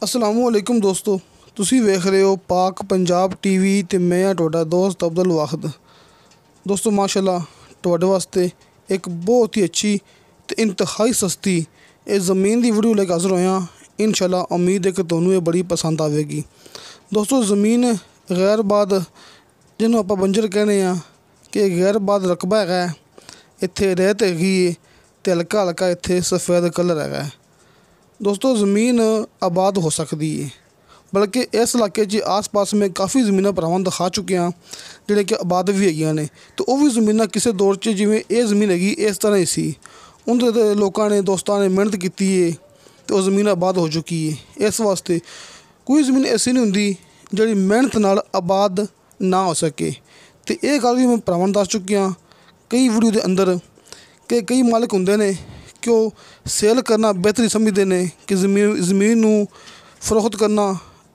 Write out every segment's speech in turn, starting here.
अस्सलामुअलैकुम दोस्तों, तुसी वेख रहे हो पाक पंजाब टीवी ते मैं हाँ तुहाडा दोस्त अब्दुल वाहिद। दोस्तों माशाल्लाह तुहाडे वास्ते एक बहुत ही अच्छी ते इंतहाई सस्ती ज़मीन की वीडियो लेकर हाज़र होया। इंशाल्लाह उम्मीद है कि तुहानूं ये बड़ी पसंद आवेगी। दोस्तों ज़मीन गैरबाद जिन्हों आपां बंजर कहने आ कि गैरबाद रकबा है, इत्थे रेत हैगी ते हल्का हल्का इत्थे सफ़ेद कलर है। दोस्तों ज़मीन आबाद हो सकती है, बल्कि इस इलाके च आस पास में काफ़ी ज़मीन भरावां दिखा चुके हैं जिहड़े कि आबाद भी हैगियां ने। तो वो भी ज़मीन किसी दौर च जिवें ये ज़मीन हैगी इस तरह ही सी, उन्हें लोगों ने दोस्तों ने मेहनत की है तो वो ज़मीन आबाद हो चुकी है। इस वास्ते कोई ज़मीन ऐसी नहीं होंदी जिहड़ी मेहनत नाल आबाद ना हो सके। तो ये गल भी मैं भरावां दस चुकिया कई वीडियो के अंदर कि कई मालिक होंदे ने कि वो सेल करना बेहतरी समझते हैं कि ज़मीन नूं फरोख्त करना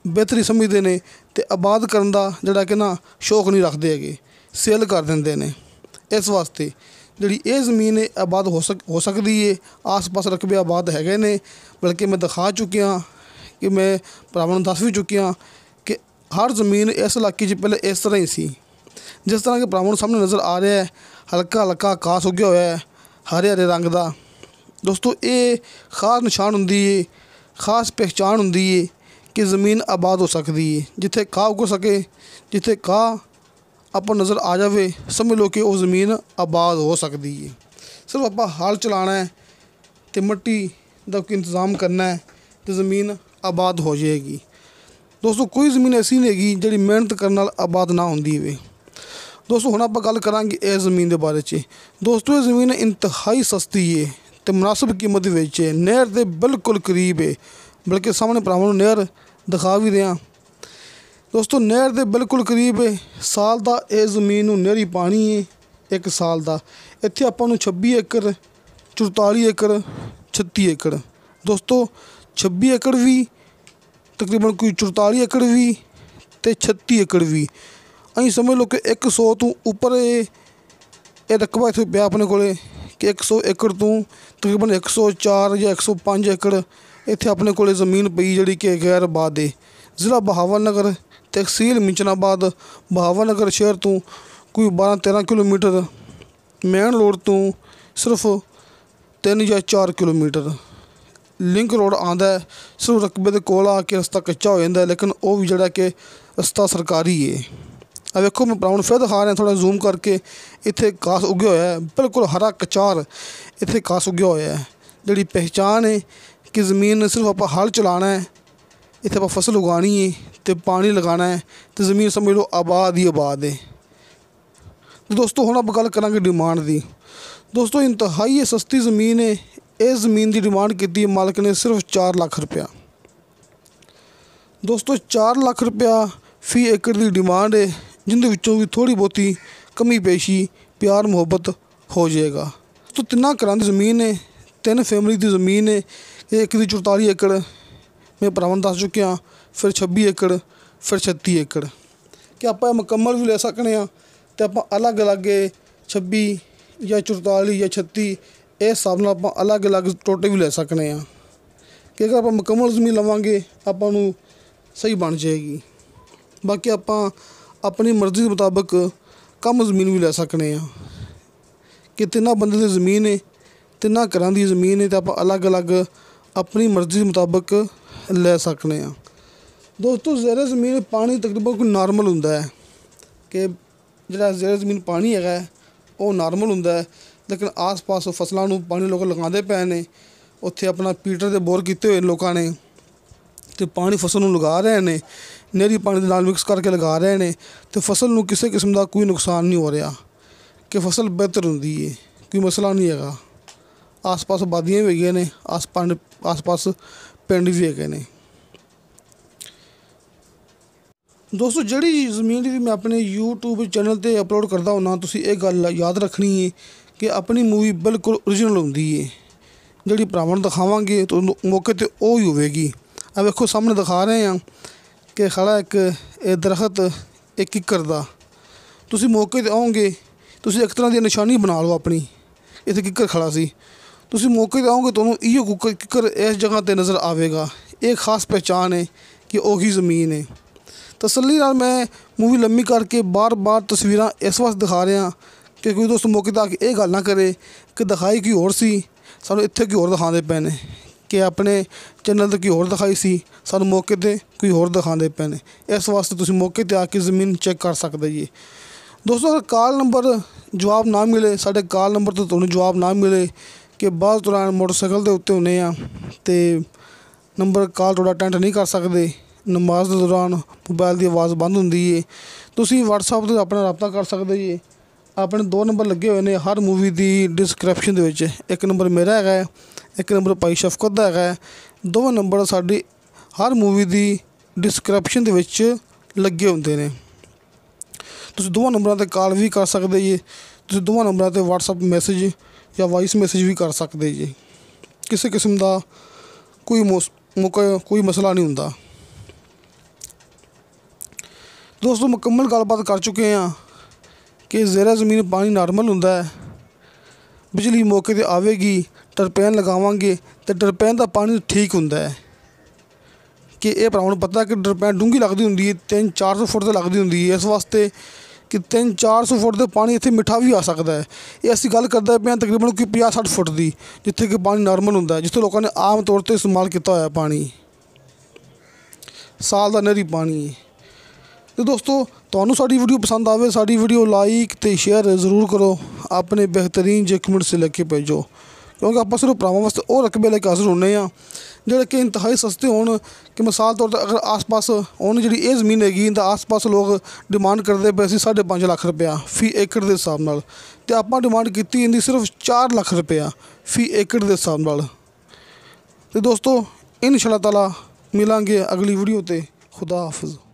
बेहतरी समझते हैं तो आबाद करन दा जिहड़ा कि ना शौक नहीं रखते है, सेल कर देंदे ने। इस वास्ते जिहड़ी ये ज़मीन है आबाद हो सकती है। आस पास रकबे आबाद हैगे ने, बल्कि मैं दिखा चुकिया कि मैं भरावां नूं दस भी चुकिया कि हर ज़मीन इस इलाके पहले इस तरह ही सी जिस तरह के भरावां नूं सामने नज़र आ रहा है। हल्का हल्का घास उग्या होया है हरे हरे रंग का। दोस्तों ये खास निशान होंदी है, खास पहचान होंदी है कि ज़मीन आबाद हो सकती है। जिथे घाह उग सके, जिथे घाह आप नज़र आ जाए, समझ लो कि वो ज़मीन आबाद हो सकती है। सिर्फ आप हाल चलाना है तो मिट्टी का इंतज़ाम करना है तो ज़मीन आबाद हो जाएगी। दोस्तों कोई ज़मीन ऐसी नहीं हैगी जिहड़ी मेहनत करने नाल आबाद ना होंदी होवे। दोस्तों हुण आपां गल करांगे इस ज़मीन के बारे च। दोस्तों ये ज़मीन इंतहाई सस्ती है तो मुनासिब कीमत विच है, नहर के बिल्कुल करीब है, बल्कि सामने भरावां नूं नहर दिखा भी रहा। दोस्तों नहर के बिल्कुल करीब है। साल का इस ज़मीन नूं नहरी पानी है, एक साल का। इत्थे आपां नूं 26 एकड़ 44 एकड़ 36 एकड़। दोस्तों 26 एकड़ भी तकरीबन कोई 44 एकड़ भी तो 36 एकड़ भी। अं समझ लो कि 100 तो उपर ये रकबा इत्थे पिया अपने कोले कि 100 एकड़ तो तकरीबन 104 या 105 एकड़ इत्थे अपने कोले ज़मीन पई जिहड़ी कि गैरबाद है। ज़िला बहावलनगर, तहसील मिंचनाबाद, बहावलनगर शहर तो कोई 12-13 किलोमीटर, मेन रोड तो सिर्फ 3 या 4 किलोमीटर लिंक रोड आंदा है। सिर्फ रकबे के कोल आके रस्ता कच्चा हो जाता है, लेकिन वो भी जिहड़ा कि रस्ता सरकारी है। अब वेखो मैं भरावां नूं फिर दिखा रहा थोड़ा जूम करके। इत्थे घास उग्या होया है, बिल्कुल हरा कचार इत्थे घास उग्या होया है। जिहड़ी पहचान है कि ज़मीन सिर्फ आप हल चलाना है, इत्थे आप फसल उगानी है तो पानी लगाना है तो ज़मीन समझ लो आबाद ही आबाद है। तो दोस्तों हुण आप गल करांगे डिमांड की। दोस्तों इंतहाई सस्ती ज़मीन है। इस ज़मीन की डिमांड की है मालिक ने सिर्फ 4 लाख रुपया। दोस्तों 4 लाख रुपया फी एकड़ की डिमांड है, जिंदे विचों भी थोड़ी बहुती कमी पेशी प्यार मुहब्बत हो जाएगा। तो 3 घरां दी ज़मीन है, 3 फैमिली की ज़मीन है। एक दी 44 एकड़ मैं भरावां दस चुकिया, फिर 26 एकड़, फिर 36 एकड़ कि आप मुकम्मल भी ले सकते हैं तो आप अलग अलग 26 या 44 या 36 इस हिसाब नाल आप अलग अलग टोटे भी ले सकते हैं कि अगर आप मुकम्मल ज़मीन लवांगे आपां नूं सही बन जाएगी। बाकी आप अपनी मर्ज़ी के मुताबिक कम ज़मीन भी ले सकते हैं कि 3 बंदे की ज़मीन है, 3 घरां की ज़मीन है तो आप अलग अलग अपनी मर्ज़ी के मुताबिक ले सकते हैं। दोस्तों ज़ेरे ज़मीन पानी तकरीबन कोई नॉर्मल होंदा है कि जिहड़ा ज़ेरे ज़मीन पानी है वो नॉर्मल होंदा है, लेकिन आस पास फसलों नूं पानी लोग लगाते पे ने। उत्थे अपना पीटर के बोर किए हुए लोगों ने तो पानी फसल नूं लगा रहे हैं, नहरी पानी दे नाल मिक्स करके लगा रहे हैं तो फसल नूं किसी किस्म का कोई नुकसान नहीं हो रहा कि फसल बेहतर होंदी है, कोई मसला नहीं है। आस पास आबादियाँ भी हैगियां ने, आस पास पिंड भी हैगे ने। दोस्तों जिहड़ी ज़मीन भी मैं अपने यूट्यूब चैनल पर अपलोड करता हुन्ना, तुसीं ये गल याद रखनी है कि अपनी मूवी बिल्कुल ओरिजिनल होंदी है। जिहड़ी भरावां नूं दिखावांगे तो मौके ते वो ही होवेगी। अब वेखो सामने दिखा रहे हैं कि खड़ा एक दरख्त 1 किकर का। तुसीं मौके ते आओगे, तुसीं एक तरह की निशानी बना लो अपनी। इत्थे किकर खड़ा सी, तुसीं मौके ते आओगे तो इहो किकर इस जगह ते नज़र आवेगा। एक खास पहचान है कि ਉਹੀ ਜ਼ਮੀਨ है। तसल्ली नाल मैं मूवी लम्मी करके बार बार तस्वीरां इस वास्ते दिखा रहा कि कोई दोस्त मौके ते आके ये गल ना करे कि दिखाई कोई होर सी सानूं इत्थे कोई होर दिखांदे पए ने, कि अपने चैनल ते कोई होर दिखाई सी सानूं मौके ते कोई होर दिखांदे पए ने। इस वास्ते तुसीं मौके ते आके ज़मीन चैक कर सकदे जी। दोस्तों अगर कॉल नंबर जवाब ना मिले, साडे कॉल नंबर तो तुहानूं जवाब ना मिले कि बाज़ दौरान मोटरसाइकिल के उत्ते होने आ ते नंबर कॉल तुहाडा अटेंड नहीं कर सकते, नमाज के दौरान मोबाइल की आवाज़ बंद होंदी है, तुसीं WhatsApp ते अपना राबता कर सकते जी। अपने 2 नंबर लगे हुए हैं हर मूवी की डिस्क्रिप्शन दे विच। एक नंबर मेरा है, एक नंबर भाई शफकत का है। दोवें नंबर साडी हर मूवी की डिस्क्रिप्शन दे विच लगे होंदे ने। तुसीं दोवां नंबरां ते कॉल भी कर सकते जी, तुसीं दोवां नंबरां ते WhatsApp मैसेज या वॉइस मैसेज भी कर सकते जी। किसी किस्म का कोई मसला नहीं होंदा। दोस्तों मुकम्मल गलबात कर चुके हैं कि ज़ेरा ज़मीन पानी नॉर्मल होंदा है, बिजली मौके ते आवेगी, टरपैन लगावांगे तो टरपैन का पानी ठीक होंदा है। कि ये भरावां नूं पता है कि टरपैन डूंगी लगदी हुंदी है, 300-400 फुट ते लगदी हुंदी है, इस वास्ते कि 300-400 फुट के पानी इत्थे मिठा भी आ सकता है। ये असीं गल करदे पे तकरीबन कोई 50-60 फुट की, जिथे कि पानी नॉर्मल होंदा है, जिथे लोगों ने आम तौर पर इस्तेमाल किया होया पानी, साल का नहरी पानी। तो दोस्तों तुहानूं साडी वीडियो पसंद आवे, साडी वीडियो लाइक तो शेयर ज़रूर करो, अपने बेहतरीन जे कमेंट से लिख के भेजो, क्योंकि आप सिर्फ भरावां वास्ते वो रकबे लेके हाजिर होने आ ਜਿਹੜੇ कि इंतहाई सस्ते होण। कि मिसाल तौर पर अगर आस पास हुण जी ये ज़मीन हैगी तो आस पास लोग डिमांड करते पे सी 5.5 लाख रुपया फी एकड़ के हिसाब नाल, ते आपां डिमांड की इनकी सिर्फ 4 लाख रुपया फी एकड़ के हिसाब नाल। ते दोस्तों इंशाअल्लाह ताला मिलांगे अगली वीडियो ते। खुदा हाफिज़।